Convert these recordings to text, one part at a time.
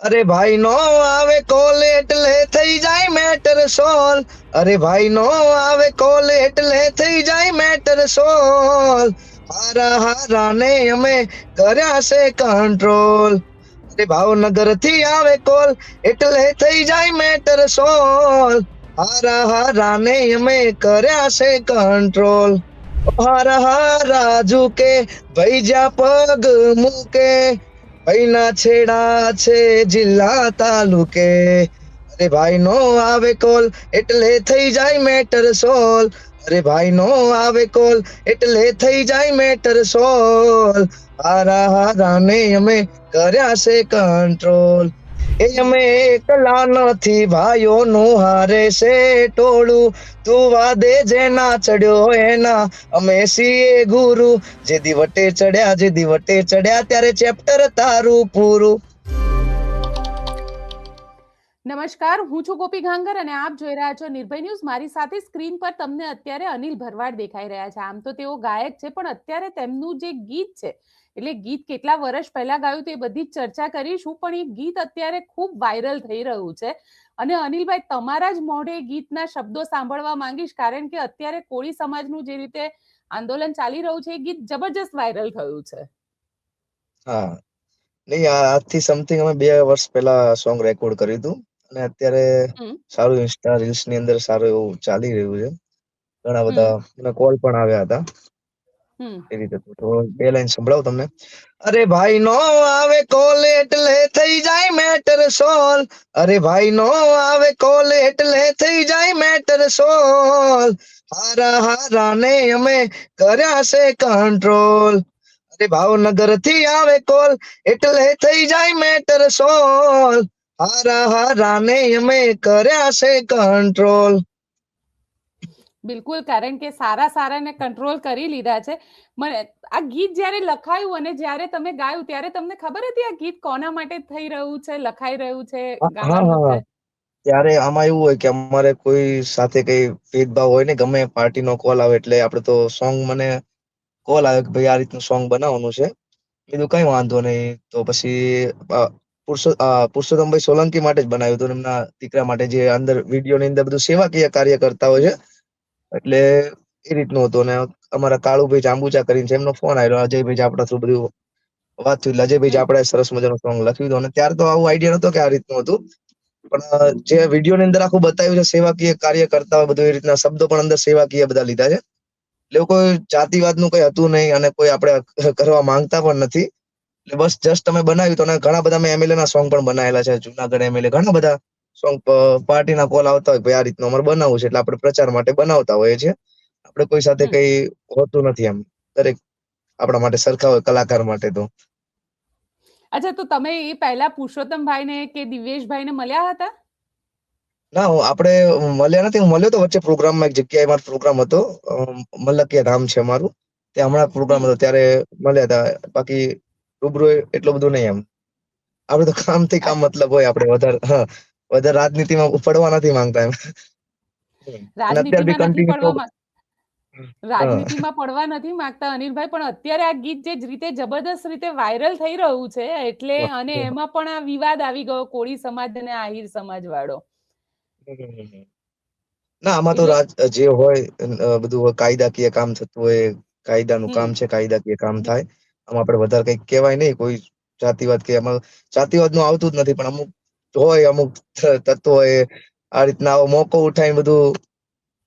અરે ભાઈ નો આવે કોલ એટલે થઈ જાય મેટર સોલ. અરે ભાઈ નો આવે કોલ એટલે થઈ જાય મેટર સોલ. હારા હારા ને અમે કર્યા છે કંટ્રોલ. અરે ભાવનગર થી આવે કોલ એટલે થઈ જાય મેટર સોલ. હારા હારા ને અમે કર્યા છે કંટ્રોલ. હારા હારા ઝુકે ભાઈ જ્યાં પગ મૂકે. ભાઈના છેડા છે જિલ્લા તાલુકે. અરે ભાઈ નો આવે કોલ એટલે થઈ જાય મેટર સોલ. અરે ભાઈ નો આવે કોલ એટલે થઈ જાય મેટર સોલ. હારા હારા ને અમે કર્યા છે કંટ્રોલ. એ અમે એકલા નથી ભાઈઓનું હારે છે ટોળું. તું વાદે જેના ચડ્યો એના અમે છીએ ગુરુ. જે દિવટે ચડ્યા ત્યારે ચેપ્ટર તારું પૂરું. નમસ્કાર, હું છું ગોપી ઘાંગર અને આપ જોઈ રહ્યા છો નિર્ભય ન્યૂઝ. મારી સાથે સ્ક્રીન પર તમને અત્યારે અનિલ ભરવાડ દેખાઈ રહ્યા છે. આમ તો તેઓ ગાયક છે, પણ અત્યારે તેમનું જે ગીત છે, એટલે ગીત કેટલા વર્ષ પહેલા ગાયું તે બધી જ ચર્ચા કરીશું, પણ એ ગીત અત્યારે ખૂબ વાયરલ થઈ રહ્યું છે. અને અનિલભાઈ, તમારા જ મોઢે ગીતના શબ્દો સાંભળવા માંગીશ, કારણ કે અત્યારે કોળી સમાજનું જે રીતે આંદોલન ચાલી રહ્યું છે, એ ગીત જબરજસ્ત વાયરલ થયું છે. હા, નહીં, આજથી સમથિંગ અમે 2 વર્ષ પહેલા સોંગ રેકોર્ડ કર્યું હતું અને અત્યારે સારું ઇન્સ્ટા રીલ્સ ની અંદર સારું એવું ચાલી રહ્યું છે. ઘણા બધા મને કોલ પણ આવ્યા હતા. એ રીતે તો 2 લાઈન સંભળાવું તમને. અરે ભાઈ નો આવે કોલ એટલે થઈ જાય મેટર સોલ. અરે ભાઈ નો આવે કોલ એટલે થઈ જાય મેટર સોલ. હારા હારા ને અમે કર્યા છે કંટ્રોલ. અરે ભાવનગર થી આવે કોલ એટલે થઈ જાય મેટર સોલ. હારા હારા ને અમે કર્યા છે કંટ્રોલ. બિલકુલ, કારણ કે સારાને કંટ્રોલ કરી લીધા છે. મને આ ગીત જ્યારે લખાયું અને જ્યારે તમે ગાયું ત્યારે તમને ખબર હતી આ ગીત કોના માટે થઈ રહ્યું છે, લખાઈ રહ્યું છે, ગાવાનું છે? ત્યારે આમાં એવું હોય કે અમારે કોઈ સાથે કઈ ભેદભાવ હોય ને, ગમે પાર્ટીનો કોલ આવે એટલે આપણે તો સોંગ, મને કોલ આવ્યો કે ભાઈ આ રીતનું સોંગ બનાવવાનું છે. કીધું કઈ વાંધો નહીં. તો પછી પુરુષોત્તમભાઈ સોલંકી માટે જ બનાવ્યું હતું, એમના દીકરા માટે, જે અંદર વિડીયોની અંદર બધું સેવાકીય કાર્ય કરતા હોય છે. એટલે એ રીતનું હતું. અને અમારા કાળુભાઈ જાંબુચા કરીને છે, એમનો ફોન આવ્યો, અજયભાઈ આપડા થ્રુ બધું વાત થઈ. અજયભાઈ આપણે સરસ મજાનું સોંગ લખ્યું હતું. અને ત્યારે તો આવું આઈડિયા નતો કે આ રીતનું હતું, પણ જે વિડીયોની અંદર આખું બતાવ્યું છે સેવાકીય કાર્ય કરતા હોય બધું, એ રીતના શબ્દો પણ અંદર સેવાકીય બધા લીધા છે. એટલે કોઈ જાતિવાદનું કઈ હતું નહીં અને કોઈ આપણે કરવા માંગતા પણ નથી. એટલે બસ જસ્ટ અમે બનાવ્યું. તો ઘણા બધા મેં એમએલએ ના સોંગ પણ બનાવેલા છે. જુનાગઢ એમએલએ ઘણા બધા સોંગ પાર્ટીના કોલ આવતા હોય, ભાઈ આ રીતનું અમારે બનાવવું છે, એટલે આપણે પ્રચાર માટે બનાવતા હોઈએ છીએ. આપણે કોઈ સાથે કઈ હોતું નથી. એમ દરેક આપણા માટે સરખા હોય, કલાકાર માટે તો. અચ્છા, તો તમે એ પહેલા પુરુષોત્તમભાઈને કે દિવ્યેશભાઈને મળ્યા હતા? ના, આપણે મળ્યા નથી. હું મળ્યો તો વચ્ચે પ્રોગ્રામમાં, એક જગ્યાએ મારો પ્રોગ્રામ હતો, મલકિયા ધામ છે મારું, ત્યાં હમણાં પ્રોગ્રામ હતો ત્યારે મળ્યા હતા. બાકી રૂબરૂ એટલું બધું નહીં. એમ આપણે તો કામથી કામ મતલબ હોય. આપણે વધારે રાજનીતિમાં પડવા નથી માંગતા. એમ રાજનીતિમાં પડવા નથી માંગતા અનિલભાઈ, પણ અત્યારે આ ગીત જે રીતે જબરદસ્ત રીતે વાયરલ થઈ રહ્યું છે, એટલે અને એમાં પણ આ વિવાદ આવી ગયો કોળી સમાજ અને આહિર સમાજ વાળો. ના, આમાં તો જે હોય બધું કાયદાકીય કામ થતું હોય. કાયદાનું કામ છે, કાયદાકીય કામ થાય. આમાં આપણે વધારે કઈ કહેવાય નહીં. કોઈ જાતિવાદ કે આમાં જાતિવાદ નું આવતું જ નથી, પણ અમુક હોય, અમુક તત્વો હોય આ રીતના આવો મોકો ઉઠાવીને બધું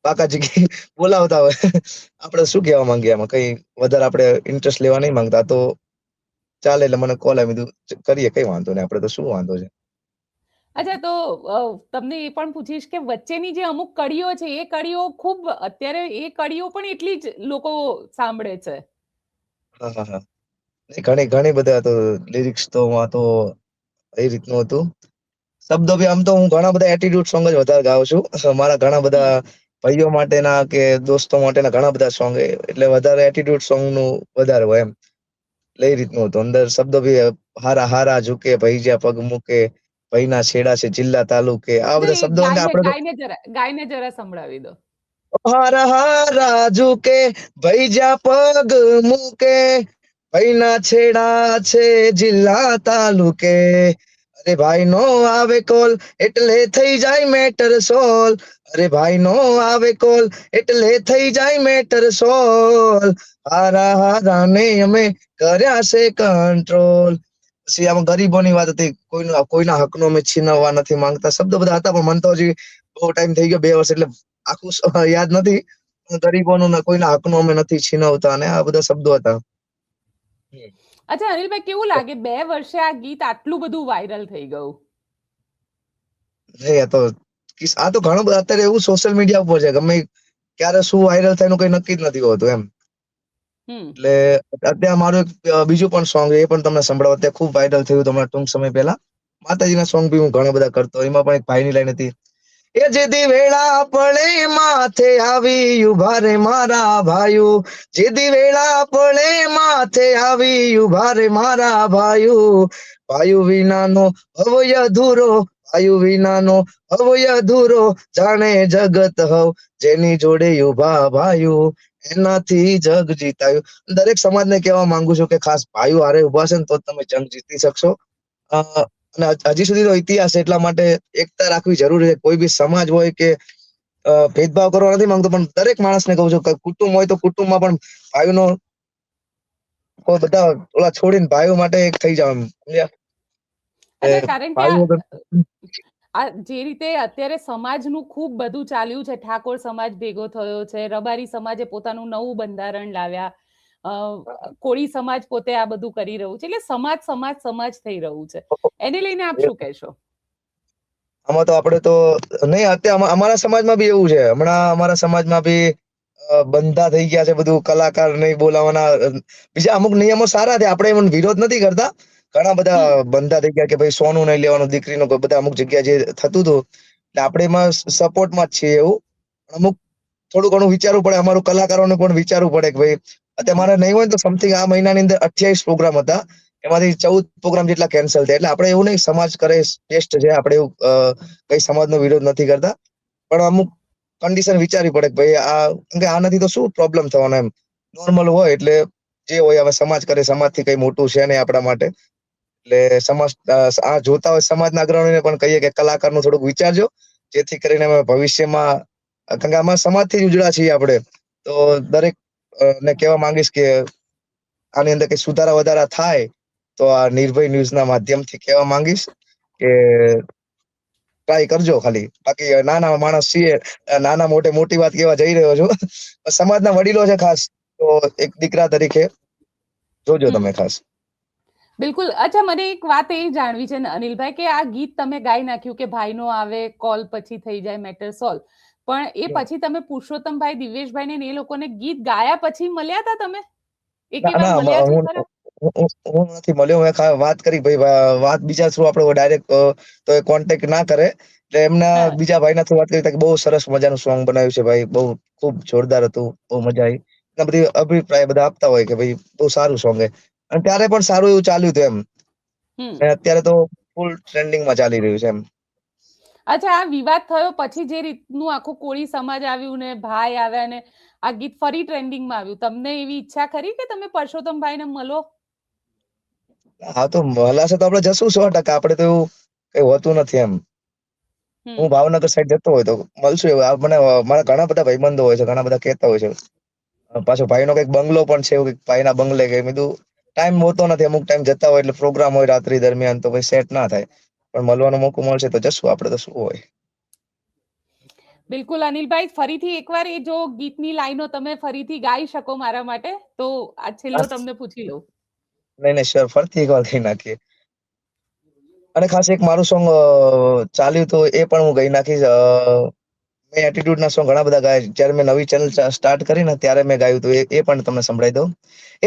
બાકાજી બોલાવતા હોય. આપણે શું કહેવા માંગીએ આમાં? કઈ વધારે આપણે ઇન્ટરેસ્ટ લેવા નહીં માંગતા. તો ચાલે, એટલે મને કોલ આવી દીધું, કરીએ, કઈ વાંધો નહીં, આપણે તો શું વાંધો છે. અચ્છા, તો તમને એ પણ પૂછીશ કે વચ્ચેની જે અમુક કડીઓ છે, એ કડીઓ ખૂબ અત્યારે એ કડીઓ પણ એટલી જ લોકો સાંભળે છે. હા, ઘણી બધા તો લિરિક્સ તો એ રીતનું હતું. શબ્દો બી આમ તો હું ઘણા બધા એટીટ્યુડ સોંગ જ વધારે ગાઉં છું. મારા ઘણા બધા ભાઈઓ માટેના કે દોસ્તો માટેના ઘણા બધા સોંગ, એટલે વધારે એટીટ્યુડ સોંગ નું વધારે હોય. એમ એટલે એ રીતનું હતું. અંદર શબ્દો બી હારા હારા ઝુકે ભાઈ જ્યાં પગ મૂકે, ભાઈના છેડા છે જિલ્લા તાલુકે, આ બધા શબ્દો ગાયને જરા સંભળાવી દો. હારા હારા ઝુકે ભાઈ જ્યાં પગ મૂકે, ભાઈના છેડા છે જિલ્લા તાલુકે. અરે ભાઈ નો આવે કોલ એટલે થઈ જાય મેટર સોલ. અરે ભાઈ નો આવે કોલ એટલે થઈ જાય મેટર સોલ. હારા હારા ને અમે કર્યા છે કંટ્રોલ. પછી આમાં ગરીબોની વાત હતી, કોઈના હકનો અમે છીનવવા નથી માંગતા, શબ્દો બધા હતા, પણ મને તો હજી બહુ ટાઈમ થઈ ગયો, 2 વર્ષ, એટલે આખું યાદ નથી. ગરીબોનું કોઈના હકનો અમે નથી છીનવતા, અને આ બધા શબ્દો હતા. અચ્છા અનિલભાઈ, કેવું લાગે 2 વર્ષે આ ગીત આટલું બધું વાયરલ થઈ ગયું? આ તો ઘણું બધું અત્યારે એવું સોશિયલ મીડિયા ઉપર છે, ગમે ક્યારે શું વાયરલ થાય એનું કઈ નક્કી જ નથી હોતું એમ. એટલે અત્યારે મારું એક બીજું પણ સોંગ એ પણ તમને સંભળાવો, અત્યારે ખૂબ વાયરલ થયું હતું ટૂંક સમય પહેલા. માતાજીના સોંગ બી હું ઘણા બધા કરતો, એમાં પણ એક ભાઈની લાઈન હતી, એ જેદી વેળા પડે માથે આવી ઉભા રે મારા ભાઈઓ, જેદી વેળા પડે માથે આવી ઉભા રે મારા ભાઈઓ, ભાઈઓ વિનાનો ભવય અધૂરો, ભાઈઓ વિનાનો ભવય અધૂરો, જાણે જગત હવ જેની જોડે ઉભા ભાઈઓ, એનાથી જગ જીતાયું. દરેક સમાજને કહેવા માંગુ છું કે ખાસ ભાઈઓ હારે ઉભા છે ને તો તમે જંગ જીતી શકશો. અને હજી સુધી તો ઇતિહાસ એટલા માટે એકતા રાખવી જરૂરી છે. કોઈ બી સમાજ હોય કે ભેદભાવ કરવા નથી માંગતો, પણ દરેક માણસને કહું છું કે કુટુંબ હોય તો કુટુંબમાં પણ ભાઈઓનો કોઈ બધા ઓલા છોડીને ભાઈઓ માટે એક થઈ જાવ એમ. કારણ કે આ જે રીતે અત્યારે સમાજનું ખૂબ બધું ચાલ્યું છે, ઠાકોર સમાજ ભેગો થયો છે, રબારી સમાજે પોતાનું નવું બંધારણ લાવ્યા, કોળી સમાજ પોતે આ બધું કરી રહ્યું છે, એટલે સમાજ સમાજ સમાજ થઈ રહ્યું છે. એને લઈને આપ શું કહેશો? આમાં તો આપણે તો નહીં, અત્યારે અમારા સમાજમાં બી એવું છે. હમણાં અમારા સમાજમાં બી બંધા થઈ ગયા છે, બધું કલાકાર નહીં બોલાવાના, બીજા અમુક નિયમો સારા છે, આપણે એનો વિરોધ નથી કરતા. ઘણા બધા બંધા થઈ ગયા કે ભાઈ સોનું નહીં લેવાનું, દીકરીનો, બધા અમુક જગ્યા જે થતું હતું, એટલે આપણે એમાં સપોર્ટમાં જ છીએ. એવું અમુક થોડું ઘણું વિચારવું પડે, અમારું કલાકારોને પણ વિચારવું પડે કે ભાઈ અત્યારે મારે નહીં હોય તો સમથિંગ આ મહિનાની અંદર 28 પ્રોગ્રામ હતા, એમાંથી 14 પ્રોગ્રામ જેટલા કેન્સલ થયા. એટલે આપણે એવું નહીં, સમાજ કરે ટેસ્ટ છે, આપણે એવું કઈ સમાજનો વિરોધ નથી કરતા, પણ અમુક કન્ડિશન વિચારવી પડે કે ભાઈ આનાથી તો શું પ્રોબ્લેમ થવાનો, એમ નોર્મલ હોય. એટલે જે હોય હવે સમાજ કરે, સમાજથી કઈ મોટું છે નહીં આપણા માટે. એટલે સમાજ આ જોતા હોય સમાજના અગ્રણીઓને પણ કહીએ કે કલાકારનું થોડુંક વિચારજો, જેથી કરીને અમે ભવિષ્યમાં, કારણ કે આમાં સમાજથી જ ઉજળા છીએ આપણે, તો દરેક ને કહેવા માંગીશ કે આની અંદર કઈ સુધારા વધારા થાય તો આ નિર્ભય ન્યૂઝના માધ્યમથી કહેવા માંગીશ કે ટ્રાય કરજો ખાલી. બાકી નાના માણસ છીએ, નાના મોટી વાત કહેવા જઈ રહ્યો છું. સમાજના વડીલો છે ખાસ, તો એક દીકરા તરીકે જોજો તમે ખાસ. બિલકુલ. અચ્છા, મને એક વાત એ જાણવી છે અનિલભાઈ, કે આ ગીત તમે ગાઈ નાખ્યું કે ભાઈનો આવે કોલ પછી થઈ જાય મેટર સોલ્વ, પણ એ પછી તમે પુરુષોત્તમભાઈ, દિવ્યેશભાઈ ને એ લોકોને ગીત ગાયા પછી મળ્યા હતા તમે? હું નથી મળ્યો, મેં વાત કરી ભાઈ, વાત બીજા થ્રુ આપણે ડાયરેક્ટ તો કોન્ટેક્ટ ના કરે, એટલે એમના બીજા ભાઈના થ્રુ વાત કરી કે બહુ સરસ મજાનું સોંગ બનાવ્યું છે ભાઈ, બહુ ખૂબ જોરદાર હતું, બહુ મજા આવી. બધી અભિપ્રાય બધા આપતા હોય કે ભાઈ બહુ સારું સોંગ છે, અને ત્યારે પણ સારું એવું ચાલ્યું હતું એમ. અત્યારે તો ફૂલ ટ્રેન્ડિંગમાં ચાલી રહ્યું છે એમ. અચ્છા, આ વિવાદ થયો પછી જે રીતનું આખું કોળી સમાજ આવ્યું ને ભાઈ આવ્યા ને આ ગીત ફરી ટ્રેન્ડિંગમાં આવ્યું, તમને એવી ઈચ્છા ખરી કે તમે પરસોત્તમભાઈને મળો? હા, તો મળાશે તો આપણે જશું 100%. આપણે તો એવું કઈ હોતું નથી એમ. હું ભાવનગર સાઈડ જતો હોય તો મળશું. એવું મને મારા ઘણા બધા ભાઈબંધો હોય છે, ઘણા બધા કહેતા હોય છે. પાછો ભાઈનો કઈક બંગલો પણ છે, એવું ભાઈના બંગલે કે મેં કીધું ટાઈમ હોતો નથી, અમુક ટાઈમ જતા હોય એટલે પ્રોગ્રામ હોય રાત્રિ દરમિયાન, તો ભાઈ સેટ ના થાય, પણ મળવાનો મોકો મળશે તો જશું આપણે, તો શું હોય. બિલકુલ અનિલભાઈ, ફરીથી એકવાર એ જો ગીતની લાઈનો તમે ફરીથી ગાઈ શકો મારા માટે, તો આ છેલ્લો તમને પૂછી લઉં. નહીં શ્યોર, ફરીથી એકવાર ગાઈ નાખીએ. અને ખાસ એક મારું સોંગ ચાલ્યું તો એ પણ હું ગાઈ નાખીશ. મેં એટીટ્યુડ ના સોંગ ઘણા બધા ગાયા, જ્યારે મેં નવી ચેનલ સ્ટાર્ટ કરી ને ત્યારે મેં ગાયું હતું, એ પણ તમને સંભળાવી દઉં.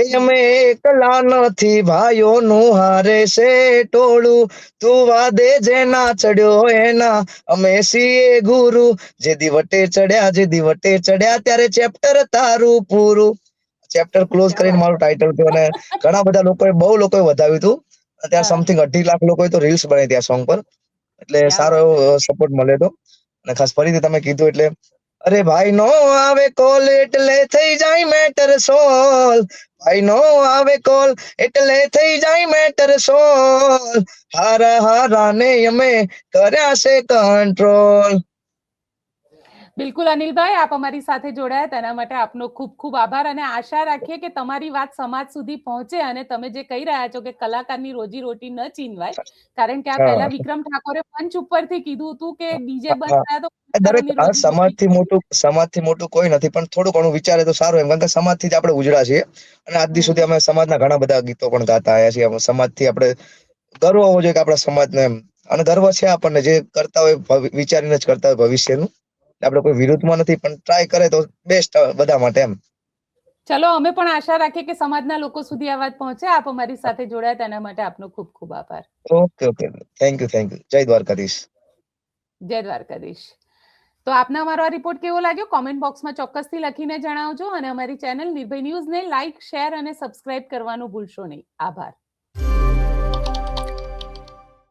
એ અમે એકલા નથી ભાઈઓનું હારે છે ટોળું, તું વાદે જેના ચડ્યો એના અમે છીએ ગુરુ, જે દિવટે ચડ્યા ત્યારે ચેપ્ટર તારું પૂરું. ચેપ્ટર ક્લોઝ કરીને મારું ટાઇટલ હતું, અને ઘણા બધા બહુ લોકોએ વધાવ્યું હતું. અત્યારે સમથિંગ 2.5 લાખ લોકોએ તો રીલ્સ બનાવી હતી આ સોંગ પર, એટલે સારો એવો સપોર્ટ મળ્યો હતો. અને ખાસ ફરીથી તમે કીધું એટલે અરે ભાઈ નો આવે કોલ એટલે થઈ જાય મેટર સોલ, ભાઈ નો આવે કોલ એટલે થઈ જાય મેટર સોલ, હારા હારા ને અમે કર્યા છે કંટ્રોલ. બિલકુલ અનિલભાઈ, આપ અમારી સાથે જોડાયા તેના માટે આપનો ખૂબ ખૂબ આભાર અને આશા રાખીએ કે તમારી વાત સમાજ સુધી પહોંચે અને તમે જે કહી રહ્યા છો કે કલાકારની રોજીરોટી ન ચીનવાય, કારણ કે આ પહેલા વિક્રમ ઠાકોરે મંચ ઉપરથી કીધું હતું કે ડીજે બંધ થયા તો દરેક કલાકારોની રોજીરોટી સમાજથી મોટું કોઈ નથી, પણ થોડું ઘણું વિચારે તો સારું એમ, કારણ કે સમાજથી જ આપણે ઉજળા છીએ અને આજ દી સુધી અમે સમાજના ઘણા બધા ગીતો પણ ગાતા આવ્યા છીએ. સમાજથી આપણે ગર્વ હોવો જોઈએ કે આપણા સમાજને એમ, અને ગર્વ છે આપણને જે કરતા હોય વિચારીને જ કરતા હોય ભવિષ્યનું. આપણે કોઈ વિરુદ્ધમાં નથી, પણ ટ્રાય કરે તો બેસ્ટ બધા માટે એમ. ચલો, અમે પણ આશા રાખીએ કે સમાજના લોકો સુધી આ વાત પહોંચે. આપ અમારી સાથે જોડાયા તેના માટે આપનો ખૂબ ખૂબ આભાર. Okay okay, thank you. જય દ્વારકાધીશ. જય દ્વારકાધીશ. તો આપને અમારો આ રિપોર્ટ કેવો લાગ્યો કોમેન્ટ બોક્સમાં ચોક્કસથી લખીને જણાવજો અને અમારી ચેનલ નિર્ભય ન્યૂઝને લાઇક, શેર અને સબસ્ક્રાઇબ કરવાનું ભૂલશો નહીં. આભાર.